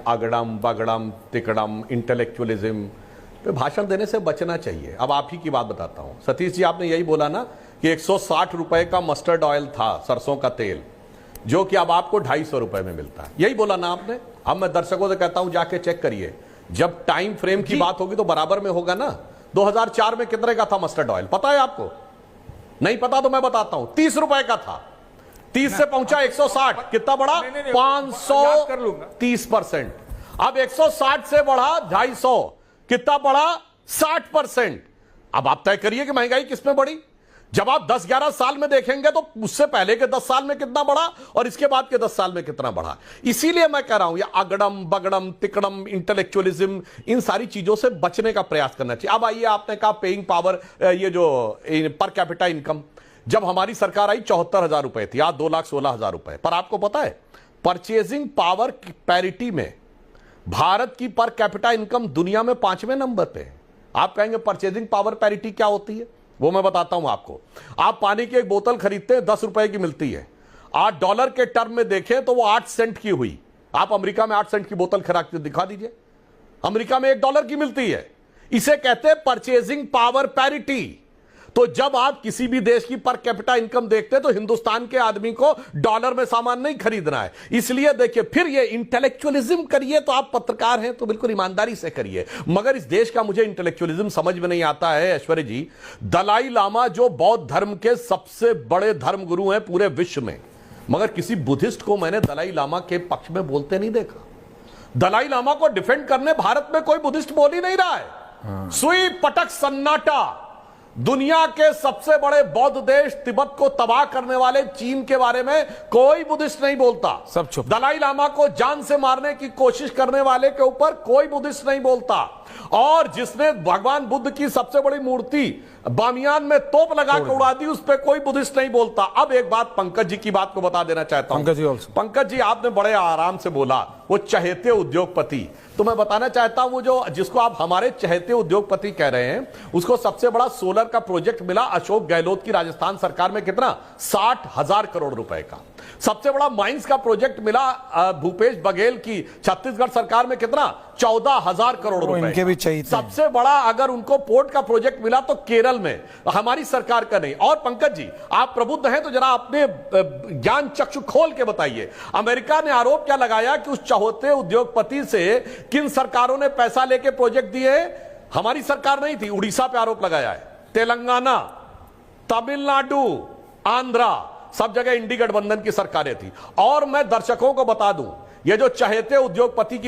अगड़म बगड़म तिकड़म intellectualism पे भाषण देने से बचना चाहिए। अब आप ही की बात बताता हूं। सतीश जी, आपने यही बोला ना कि 160 रुपए का मस्टर्ड ऑयल था, सरसों का तेल, जो कि अब आपको 250 रुपए में मिलता है। यही बोला ना आपने। अब मैं दर्शकों से कहता हूं, जाके चेक करिए, जब टाइम फ्रेम की बात होगी तो बराबर में होगा ना। 2004 में कितने का था मस्टर्ड ऑयल, पता है आपको? नहीं पता तो मैं बताता हूं, 30 रुपए का था। 30 से पहुंचा 160, कितना बढ़ा? 530%। अब 160 से बढ़ा 250, कितना बढ़ा? 60%। अब आप तय करिए कि महंगाई किसमें बढ़ी। जब आप 10-11 साल में देखेंगे तो उससे पहले के 10 साल में कितना बढ़ा और इसके बाद के 10 साल में कितना बढ़ा। इसीलिए मैं कह रहा हूं, ये अगड़म बगड़म तिकड़म इंटेलेक्चुअलिज्म, इन सारी चीजों से बचने का प्रयास करना चाहिए। अब आइए, आपने कहा पेइंग पावर, ये जो पर कैपिटा इनकम, जब हमारी सरकार आई 74,000 रुपए थी, आज 2,16,000 रुपए। पर आपको पता है, परचेजिंग पावर पैरिटी में भारत की पर कैपिटा इनकम दुनिया में 5वें नंबर पे है। आप कहेंगे परचेजिंग पावर पैरिटी क्या होती है, वो मैं बताता हूं आपको। आप पानी की एक बोतल खरीदते हैं, 10 रुपए की मिलती है। $8 के टर्म में देखें तो वो 8 सेंट की हुई। आप अमेरिका में 8 सेंट की बोतल खरीद के दिखा दीजिए, अमेरिका में $1 की मिलती है। इसे कहते हैं परचेजिंग पावर पैरिटी। तो जब आप किसी भी देश की पर कैपिटा इनकम देखते हैं तो हिंदुस्तान के आदमी को डॉलर में सामान नहीं खरीदना है। इसलिए देखिए, फिर ये इंटेलेक्चुअलिज्म करिए तो आप पत्रकार हैं तो बिल्कुल ईमानदारी से करिए, मगर इस देश का मुझे इंटेलेक्चुअलिज्म समझ में नहीं आता है। ऐश्वर्य जी, दलाई लामा जो बौद्ध धर्म के सबसे बड़े धर्मगुरु हैं पूरे विश्व में, मगर किसी बुद्धिस्ट को मैंने दलाई लामा के पक्ष में बोलते नहीं देखा। दलाई लामा को डिफेंड करने भारत में कोई बुद्धिस्ट बोल ही नहीं रहा है। सुई पटक सन्नाटा। दुनिया के सबसे बड़े बौद्ध देश तिब्बत को तबाह करने वाले चीन के बारे में कोई बुद्धिस्ट नहीं बोलता। सब चुप। दलाई लामा को जान से मारने की कोशिश करने वाले के ऊपर कोई बुद्धिस्ट नहीं बोलता। और जिसने भगवान बुद्ध की सबसे बड़ी मूर्ति बामियान में तोप लगा के उड़ा दी, उस पर कोई बुद्धिस्ट नहीं बोलता। अब एक बात पंकज जी की बात को बता देना चाहता हूं। पंकज जी, आपने बड़े आराम से बोला वो चहेते उद्योगपति, तो मैं बताना चाहता हूं, वो जो जिसको आप हमारे चहेते उद्योगपति कह रहे हैं, उसको सबसे बड़ा सोलर का प्रोजेक्ट मिला अशोक गहलोत की राजस्थान सरकार में, कितना? 60,000 करोड़ रुपए का। सबसे बड़ा माइंस का प्रोजेक्ट मिला भूपेश बघेल की छत्तीसगढ़ सरकार में, कितना? 14,000 करोड़ रुपए। इनके भी चाहिए। सबसे बड़ा अगर उनको पोर्ट का प्रोजेक्ट मिला तो केरल में, हमारी सरकार का नहीं। और पंकज जी, आप प्रबुद्ध हैं तो जरा अपने ज्ञान चक्षु खोल के बताइए, अमेरिका ने आरोप क्या लगाया कि उस चहेते उद्योगपति से किन सरकारों ने पैसा लेके प्रोजेक्ट दिए? हमारी सरकार नहीं थी। उड़ीसा पे आरोप लगाया है, तेलंगाना, तमिलनाडु, आंध्रा, सब जगह इंडी गठबंधन की सरकारें थी। और मैं दर्शकों को बता दूं, ये जो चहेते उद्योगपति की